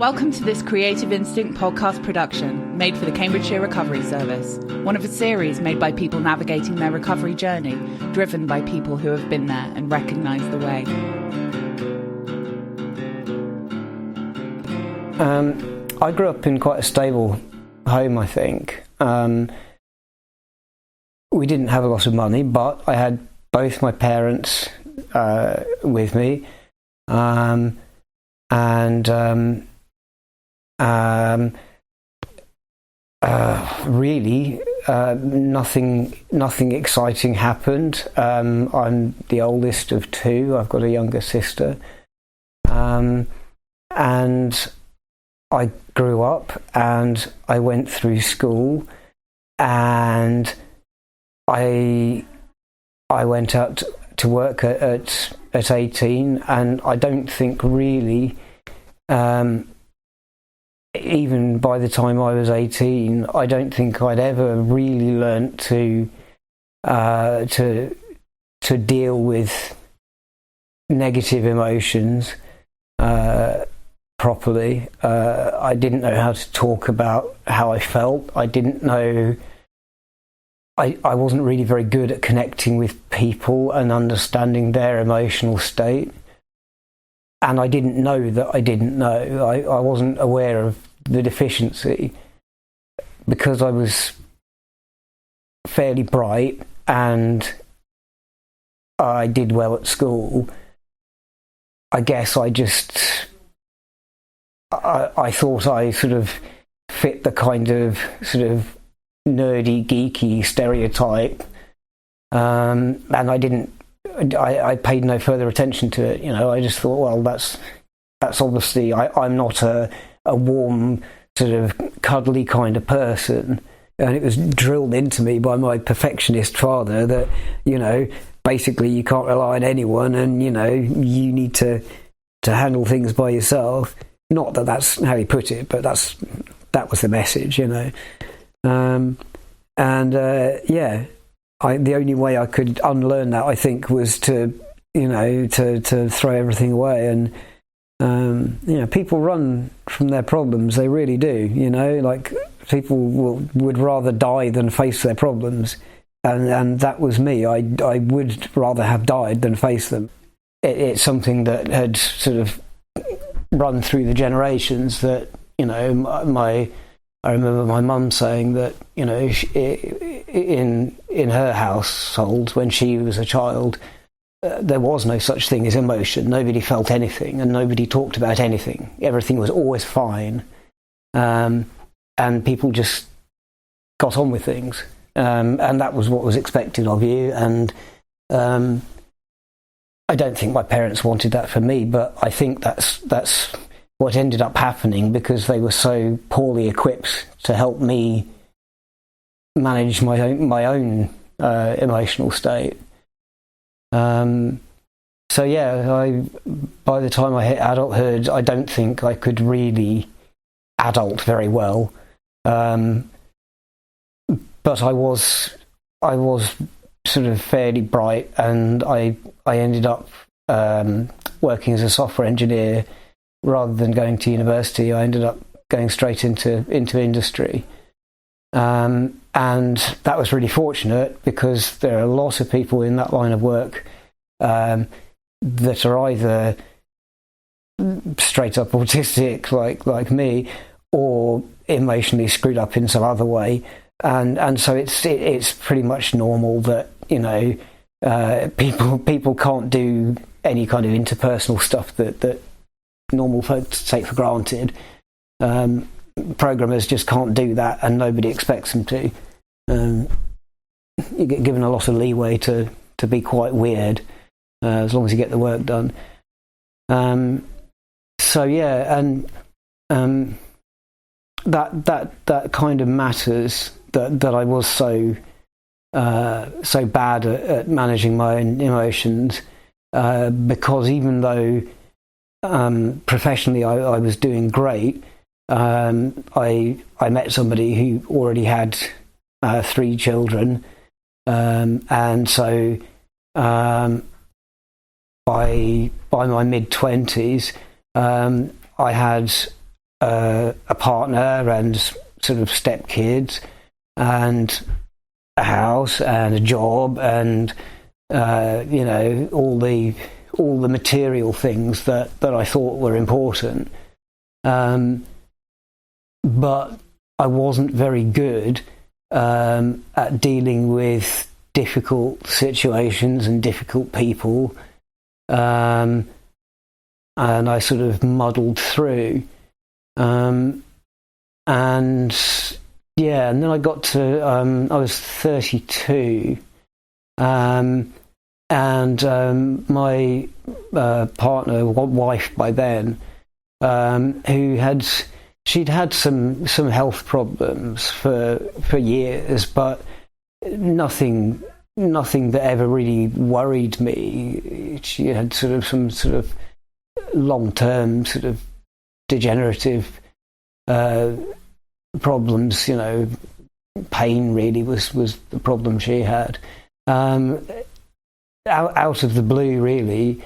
Welcome to this Creative Instinct podcast production made for the Cambridgeshire Recovery Service, one of a series made by people navigating their recovery journey, driven by people who have been there and recognise the way. I grew up in quite a stable home, I think. We didn't have a lot of money, but I had both my parents with me, really nothing exciting happened. I'm the oldest of two. I've got a younger sister, and I grew up and I went through school, and I went out to work at 18, and I don't think really, even by the time I was 18, I don't think I'd ever really learnt to deal with negative emotions properly. I didn't know how to talk about how I felt. I didn't know. I wasn't really very good at connecting with people and understanding their emotional state. And I didn't know that I didn't know. I wasn't aware of the deficiency because I was fairly bright and I did well at school. I guess I thought I sort of fit the kind of sort of nerdy, geeky stereotype, and I paid no further attention to it. You know, I just thought, well, that's obviously I'm not a warm, sort of cuddly kind of person, and it was drilled into me by my perfectionist father that, you know, basically you can't rely on anyone, and you know you need to handle things by yourself. Not that that's how he put it, but that was the message, you know. The only way I could unlearn that, I think, was to throw everything away. And people run from their problems. They really do. You know, like people would rather die than face their problems, and that was me. I would rather have died than face them. It's something that had sort of run through the generations. That, you know, I remember my mum saying that, you know, in her household when she was a child, there was no such thing as emotion. Nobody felt anything, and nobody talked about anything. Everything was always fine, and people just got on with things, and that was what was expected of you. And I don't think my parents wanted that for me, but I think that's what ended up happening because they were so poorly equipped to help me manage my own emotional state. By the time I hit adulthood, I don't think I could really adult very well. But I was sort of fairly bright, and I ended up working as a software engineer. Rather than going to university, I ended up going straight into industry. And that was really fortunate because there are a lot of people in that line of work that are either straight up autistic like me, or emotionally screwed up in some other way. And so it's pretty much normal that, you know, people can't do any kind of interpersonal stuff that normal folks take for granted. Programmers just can't do that, and nobody expects them to. You get given a lot of leeway to be quite weird, as long as you get the work done. That kind of matters. That I was so bad at managing my own emotions, because even though professionally I was doing great, I met somebody who already had 3 children, and so by my mid-20s, I had a partner and sort of stepkids and a house and a job and all the material things that I thought were important, but I wasn't very good at dealing with difficult situations and difficult people, and I sort of muddled through, and then I got to I was 32, and my partner, wife by then, she'd had some health problems for years, but nothing that ever really worried me. She had some sort of long-term sort of degenerative problems. Pain really was the problem she had. Out of the blue, really,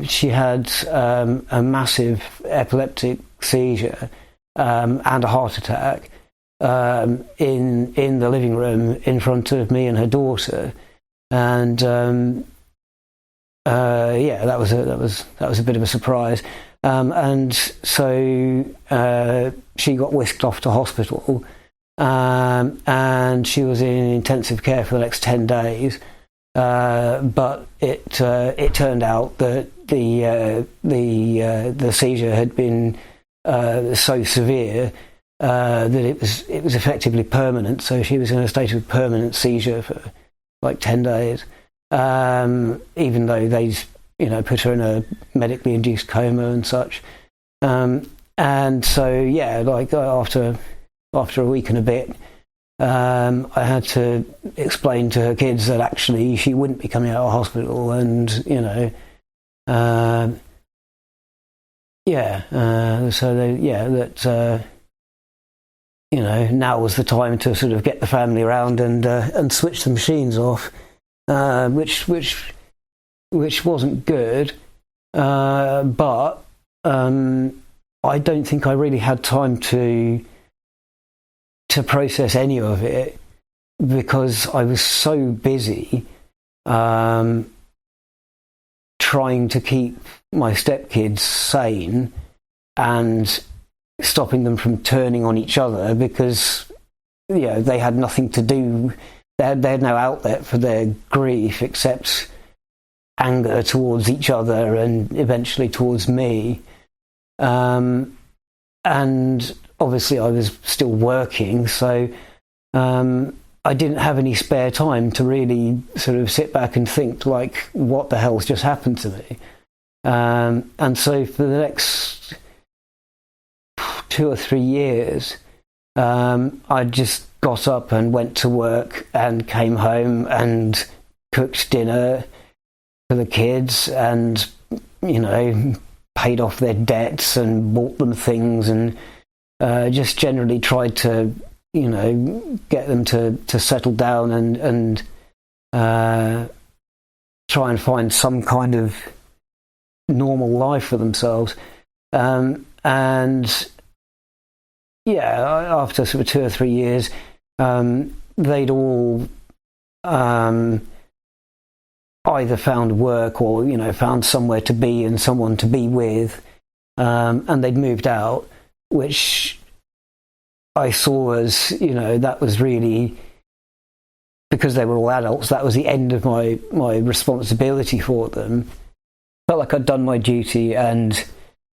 she had a massive epileptic seizure and a heart attack in the living room in front of me and her daughter, and that was a bit of a surprise. And so she got whisked off to hospital, and she was in intensive care for the next 10 days. But it turned out that the seizure had been so severe that it was effectively permanent. So she was in a state of permanent seizure for like 10 days, even though they put her in a medically induced coma and such. And so after a week and a bit, I had to explain to her kids that actually she wouldn't be coming out of hospital, and now was the time to sort of get the family around and switch the machines off, which wasn't good, but I don't think I really had time to process any of it, because I was so busy trying to keep my stepkids sane and stopping them from turning on each other, because they had nothing to do. They had no outlet for their grief except anger towards each other and eventually towards me. And obviously I was still working, so I didn't have any spare time to really sort of sit back and think, like, what the hell's just happened to me? And so for the next 2 or 3 years, I just got up and went to work and came home and cooked dinner for the kids and, paid off their debts and bought them things, and just generally tried to, get them to settle down and try and find some kind of normal life for themselves. After sort of 2 or 3 years, they'd all either found work or, found somewhere to be and someone to be with, and they'd moved out, which I saw as, that was really, because they were all adults, that was the end of my responsibility for them. Felt like I'd done my duty, and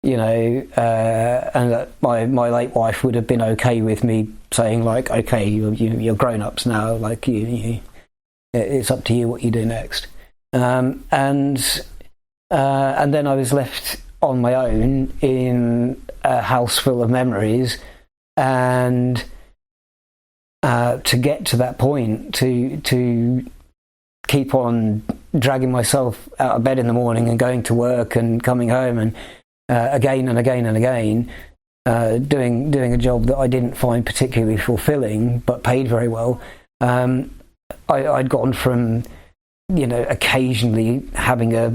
and that my late wife would have been okay with me saying, like, okay, you're grown-ups now, like, it's up to you what you do next. And then I was left on my own in a house full of memories, and to get to that point, to keep on dragging myself out of bed in the morning and going to work and coming home and again and again and again, doing a job that I didn't find particularly fulfilling but paid very well. I'd gone from occasionally having a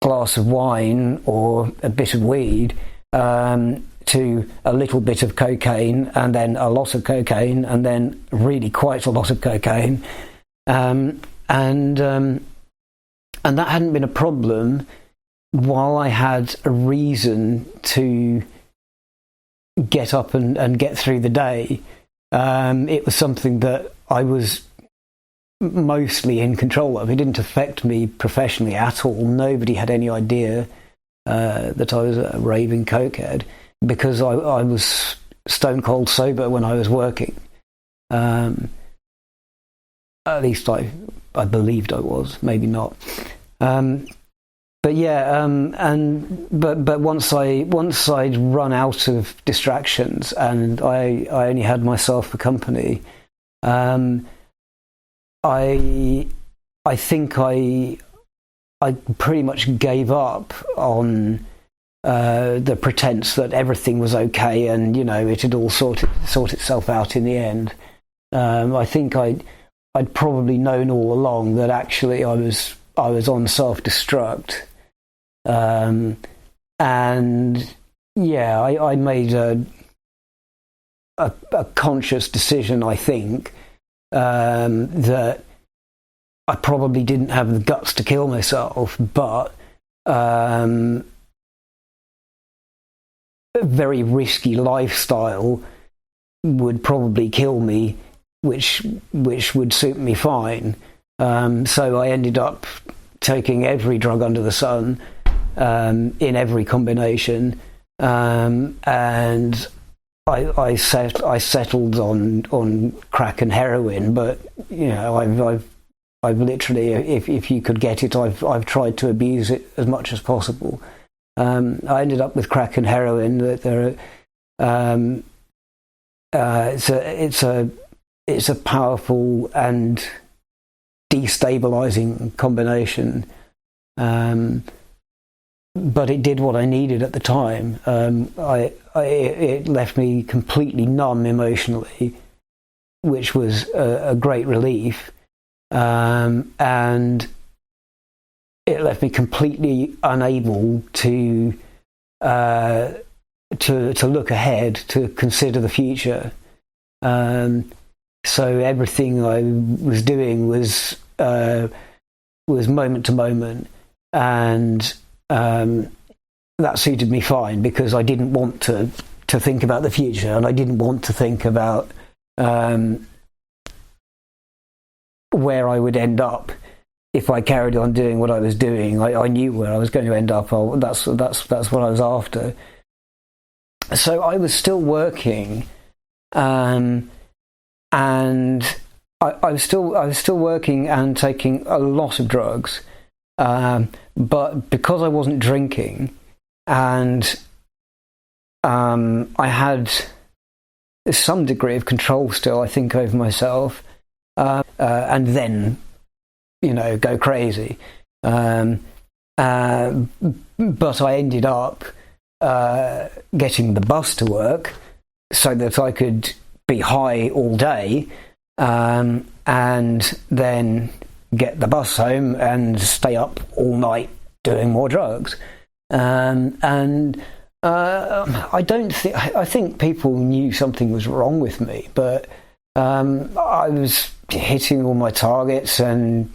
glass of wine or a bit of weed, to to a little bit of cocaine, and then a lot of cocaine, and then really quite a lot of cocaine, and that hadn't been a problem while I had a reason to get up and get through the day. It was something that I was mostly in control of. It didn't affect me professionally at all. Nobody had any idea that I was a raving cokehead, because I was stone cold sober when I was working. At least I believed I was, maybe not. But yeah, but once I'd run out of distractions and I only had myself for company, I think I pretty much gave up on the pretense that everything was okay and, you know, it had all sort itself out in the end. I think I'd probably known all along that actually I was on self-destruct. And yeah, I made a conscious decision, I think, that I probably didn't have the guts to kill myself, but a very risky lifestyle would probably kill me, which would suit me fine. So I ended up taking every drug under the sun, in every combination, and I settled on crack and heroin. But you know, I've literally, if you could get it, I've tried to abuse it as much as possible. I ended up with crack and heroin. That it's a powerful and destabilizing combination. But it did what I needed at the time. It left me completely numb emotionally, which was a great relief. And it left me completely unable to look ahead, to consider the future. So everything I was doing was moment to moment, and that suited me fine, because I didn't want to think about the future, and I didn't want to think about where I would end up if I carried on doing what I was doing. I knew where I was going to end up. That's what I was after. So I was still working, and I was still working and taking a lot of drugs. But because I wasn't drinking, and I had some degree of control still, I think, over myself, and then, you know, go crazy. But I ended up getting the bus to work so that I could be high all day, and then get the bus home and stay up all night doing more drugs. I think people knew something was wrong with me, but I was hitting all my targets, and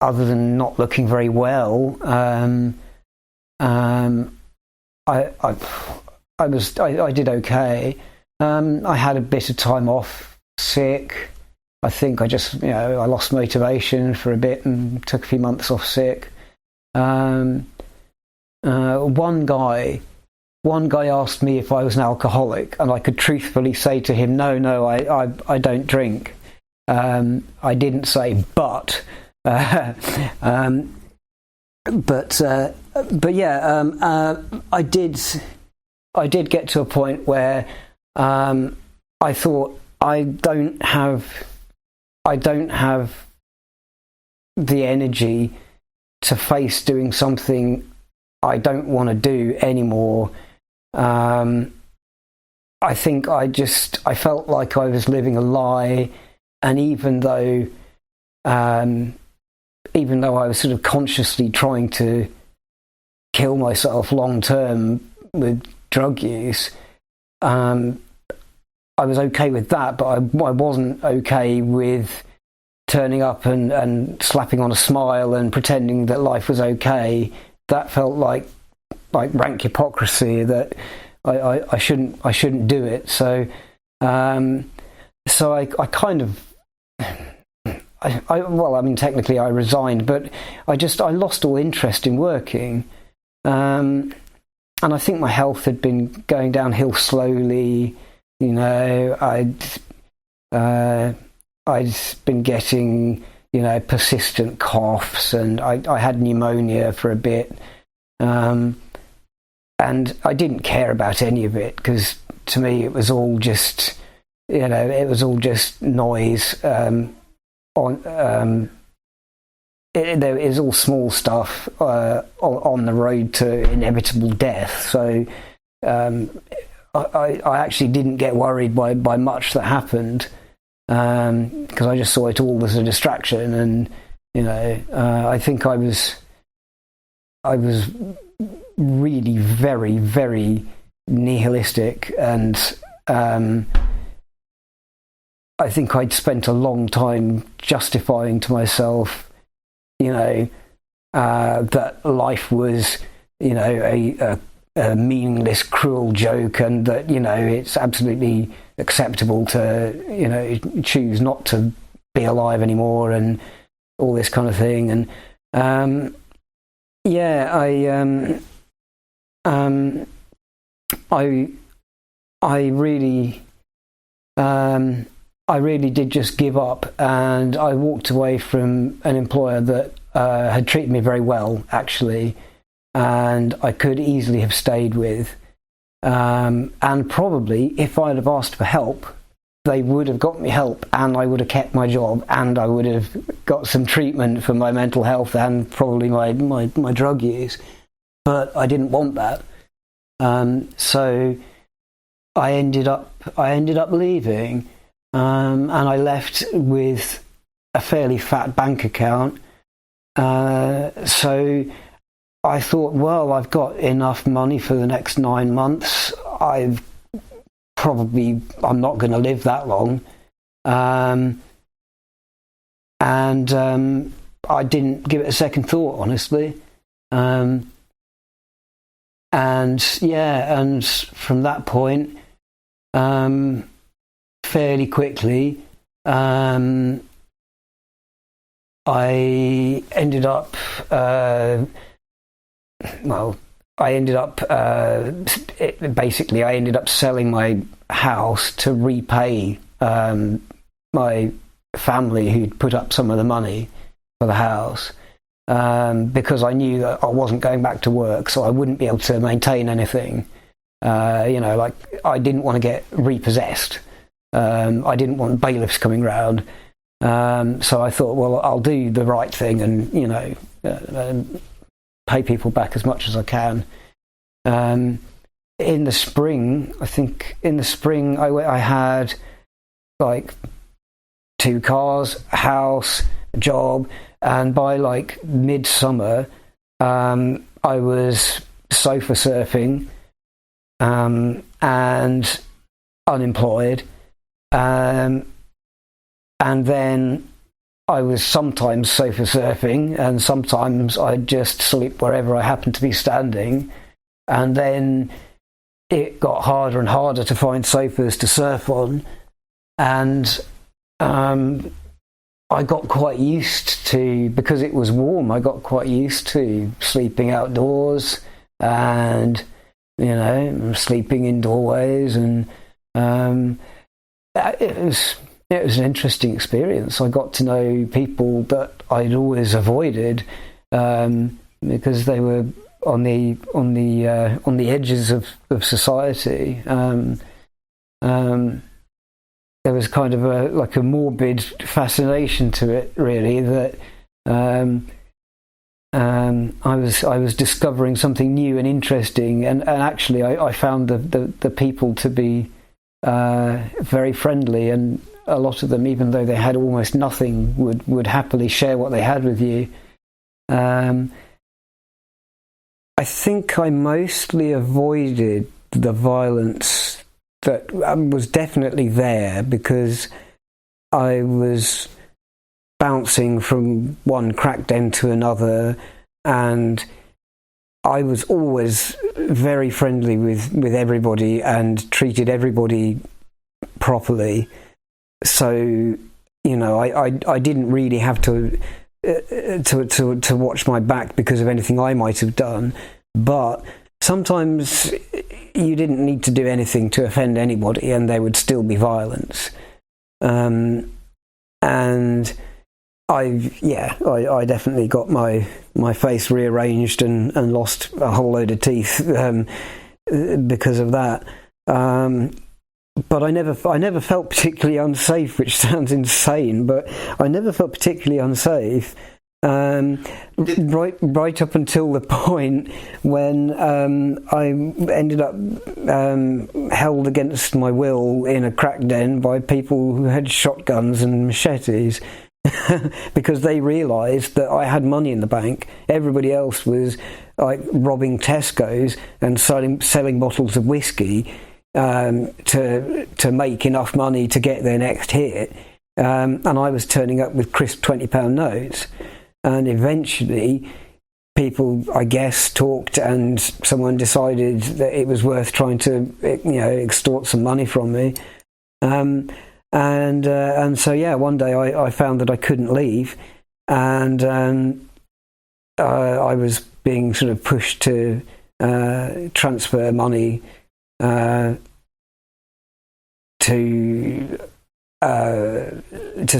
other than not looking very well, I did okay. I had a bit of time off sick. I think I lost motivation for a bit and took a few months off sick. One guy asked me if I was an alcoholic, and I could truthfully say to him, no, I don't drink. I didn't say but. But yeah, I did get to a point where I thought, I don't have the energy to face doing something I don't want to do anymore. I think I felt like I was living a lie, and even though I was sort of consciously trying to kill myself long term with drug use, I was okay with that, but I wasn't okay with turning up and slapping on a smile and pretending that life was okay. That felt like rank hypocrisy. That I shouldn't do it. So I kind of. Technically I resigned, but I lost all interest in working. And I think my health had been going downhill slowly. You know, I'd been getting, persistent coughs, and I had pneumonia for a bit. And I didn't care about any of it, because to me it was all just, noise. There is all small stuff on the road to inevitable death. So I actually didn't get worried by much that happened, because I just saw it all as a distraction. And I think I was really very, very nihilistic, and I think I'd spent a long time justifying to myself, that life was, a meaningless, cruel joke, and that, it's absolutely acceptable to, choose not to be alive anymore, and all this kind of thing. And I really did just give up, and I walked away from an employer that had treated me very well, actually, and I could easily have stayed with. And probably, if I'd have asked for help, they would have got me help, and I would have kept my job, and I would have got some treatment for my mental health and probably my drug use. But I didn't want that. So I ended up leaving. And I left with a fairly fat bank account. So I thought, well, I've got enough money for the next 9 months. I'm not going to live that long. And I didn't give it a second thought, honestly. And from that point, fairly quickly, I ended up selling my house to repay my family who'd put up some of the money for the house, because I knew that I wasn't going back to work, so I wouldn't be able to maintain anything. I didn't want to get repossessed. I didn't want bailiffs coming round. So I thought, well, I'll do the right thing and, pay people back as much as I can. In the spring, I had like 2 cars, a house, a job, and by like midsummer, I was sofa surfing, and unemployed. And then I was sometimes sofa surfing, and sometimes I'd just sleep wherever I happened to be standing. And then it got harder and harder to find sofas to surf on. And I got quite used to, because it was warm, I got quite used to sleeping outdoors and, sleeping in doorways. And it was an interesting experience. I got to know people that I'd always avoided, because they were on the edges of society. There was kind of a morbid fascination to it, really, that I was discovering something new and interesting, and actually I found the people to be very friendly, and a lot of them, even though they had almost nothing, would happily share what they had with you. I think I mostly avoided the violence that was definitely there, because I was bouncing from one crack den to another, and I was always very friendly with everybody and treated everybody properly. So, you know, I didn't really have to watch my back because of anything I might have done. But sometimes you didn't need to do anything to offend anybody, and there would still be violence. And I definitely got my face rearranged and lost a whole load of teeth because of that. But I never felt particularly unsafe, which sounds insane, but I never felt particularly unsafe. Right up until the point when I ended up held against my will in a crack den by people who had shotguns and machetes. Because they realised that I had money in the bank. Everybody else was like robbing Tesco's and selling bottles of whiskey to make enough money to get their next hit. And I was turning up with crisp £20 notes. And eventually people, I guess, talked, and someone decided that it was worth trying to, extort some money from me. And so, yeah, one day I found that I couldn't leave, and I was being sort of pushed to transfer money to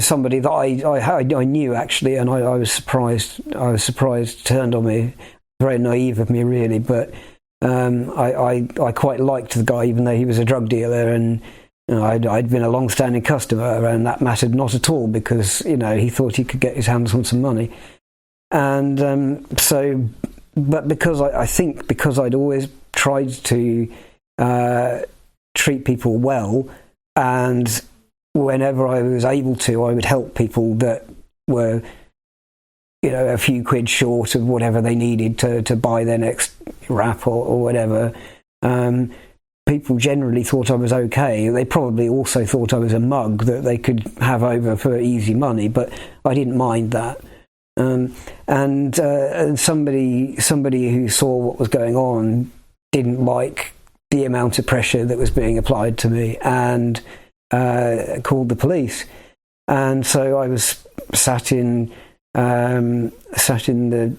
somebody that I knew, actually, and I was surprised. I was surprised, turned on me. Very naive of me, really, but I quite liked the guy, even though he was a drug dealer, and I'd been a long-standing customer, and that mattered not at all, because he thought he could get his hands on some money. And but because I think because I'd always tried to treat people well, and whenever I was able to, I would help people that were a few quid short of whatever they needed to buy their next wrap or whatever. People generally thought I was okay. They probably also thought I was a mug that they could have over for easy money, but I didn't mind that. And somebody who saw what was going on didn't like the amount of pressure that was being applied to me, and called the police. And so I was sat in the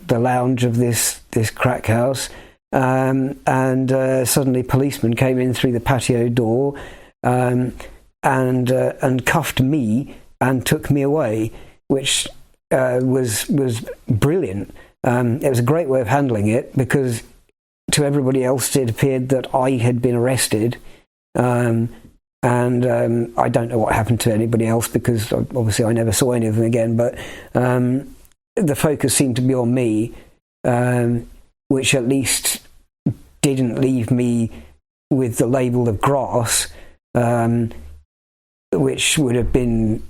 lounge of this crack house. And suddenly policemen came in through the patio door and cuffed me and took me away, which was brilliant. It was a great way of handling it, because to everybody else it appeared that I had been arrested, and I don't know what happened to anybody else, because obviously I never saw any of them again, but the focus seemed to be on me, which at least didn't leave me with the label of grass, which would have been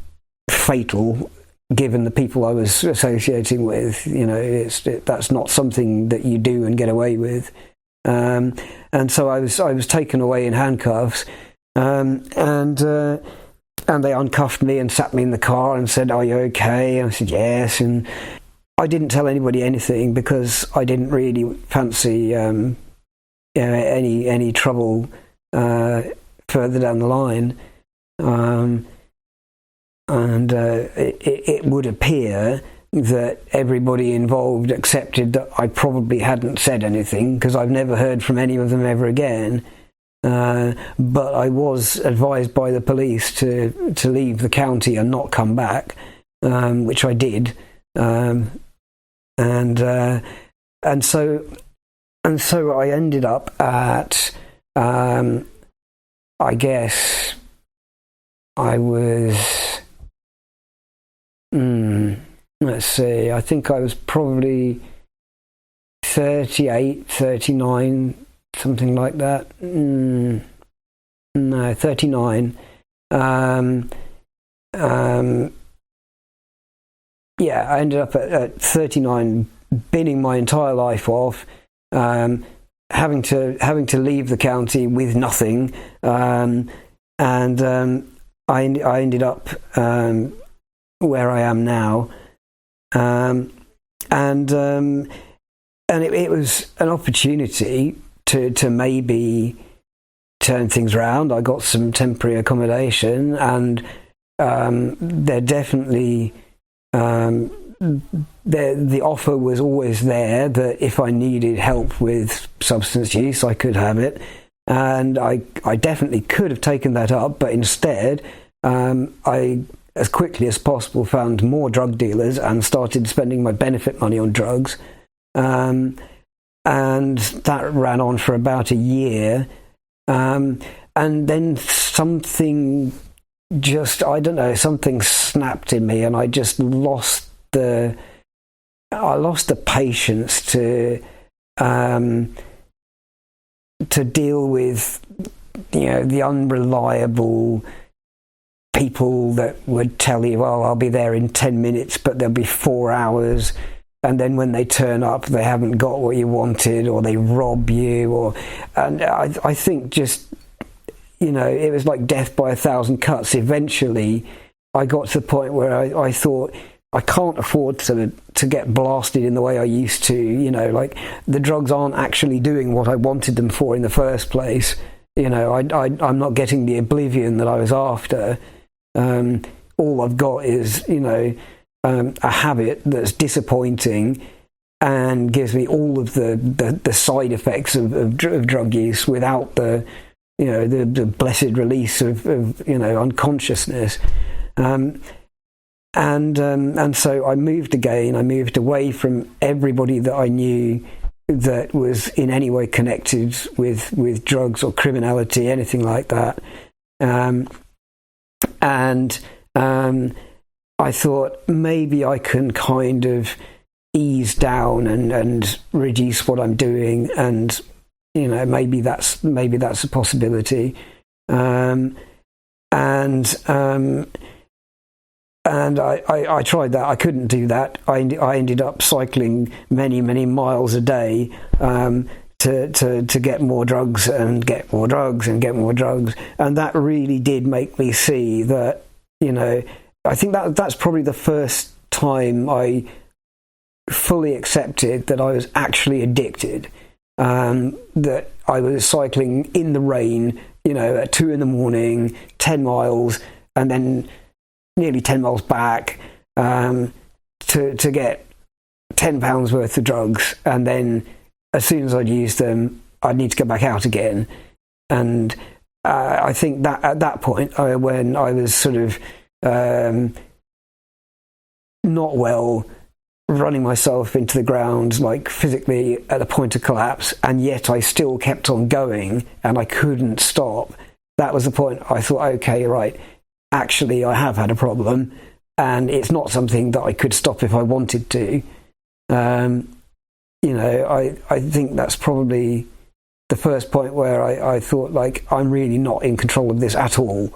fatal given the people I was associating with. That's not something that you do and get away with. And so I was taken away in handcuffs, and they uncuffed me and sat me in the car and said, "Are you okay?" And I said, "Yes." And I didn't tell anybody anything, because I didn't really fancy any trouble further down the line. It would appear that everybody involved accepted that I probably hadn't said anything, because I've never heard from any of them ever again. But I was advised by the police to leave the county and not come back, which I did. And so I ended up at, I guess I was, let's see, I think I was probably 38, 39, something like that. No, 39. Yeah, I ended up at 39, binning my entire life off, having to leave the county with nothing, and I ended up where I am now, and it was an opportunity to maybe turn things around. I got some temporary accommodation, and they're definitely the offer was always there that if I needed help with substance use, I could have it, and I definitely could have taken that up, but instead I, as quickly as possible, found more drug dealers and started spending my benefit money on drugs, and that ran on for about a year, and then something something snapped in me, and I just lost the patience to deal with, the unreliable people that would tell you, well, I'll be there in 10 minutes, but there'll be 4 hours. And then when they turn up, they haven't got what you wanted, or they rob you, and I think just, it was like death by 1,000 cuts. Eventually, I got to the point where I thought, I can't afford to get blasted in the way I used to. Like, the drugs aren't actually doing what I wanted them for in the first place. I'm not getting the oblivion that I was after. All I've got is, a habit that's disappointing and gives me all of the side effects of drug use without the blessed release of unconsciousness. And so I moved again. I moved away from everybody that I knew that was in any way connected with drugs or criminality, anything like that. I thought maybe I can kind of ease down and reduce what I'm doing, and maybe that's a possibility. And I tried that. I couldn't do that. I ended up cycling many miles a day to get more drugs and get more drugs and get more drugs, and that really did make me see that, I think that's probably the first time I fully accepted that I was actually addicted. That I was cycling in the rain, at 2 a.m, 10 miles, and then nearly 10 miles back, to get £10 worth of drugs, and then as soon as I'd used them, I'd need to go back out again. And I think that at that point, when I was sort of not well, running myself into the ground, like physically at the point of collapse, and yet I still kept on going and I couldn't stop. That was the point I thought, okay, right, actually I have had a problem, and it's not something that I could stop if I wanted to. I think that's probably the first point where I thought, like, I'm really not in control of this at all.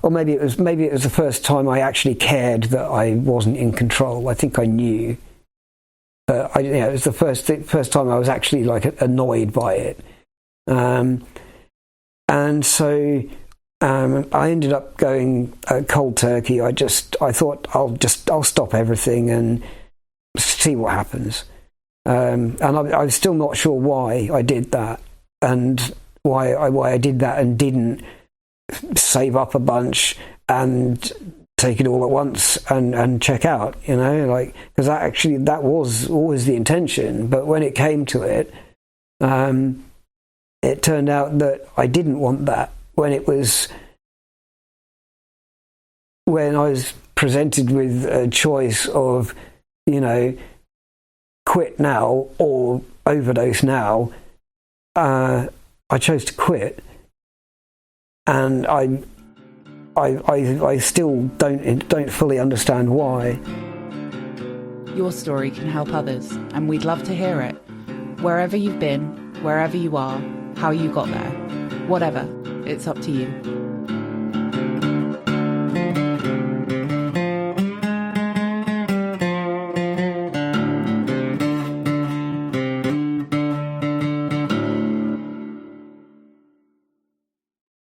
Or maybe it was the first time I actually cared that I wasn't in control. I think I knew, but it was the first time I was actually like annoyed by it. And so I ended up going cold turkey. I thought I'll stop everything and see what happens. And I'm still not sure why I did that, and why I did that and didn't save up a bunch and take it all at once and check out, because that was always the intention. But when it came to it, it turned out that I didn't want that. When I was presented with a choice of, quit now or overdose now, I chose to quit. And I still don't fully understand why. Your story can help others, and we'd love to hear it. Wherever you've been, wherever you are, how you got there, whatever, it's up to you.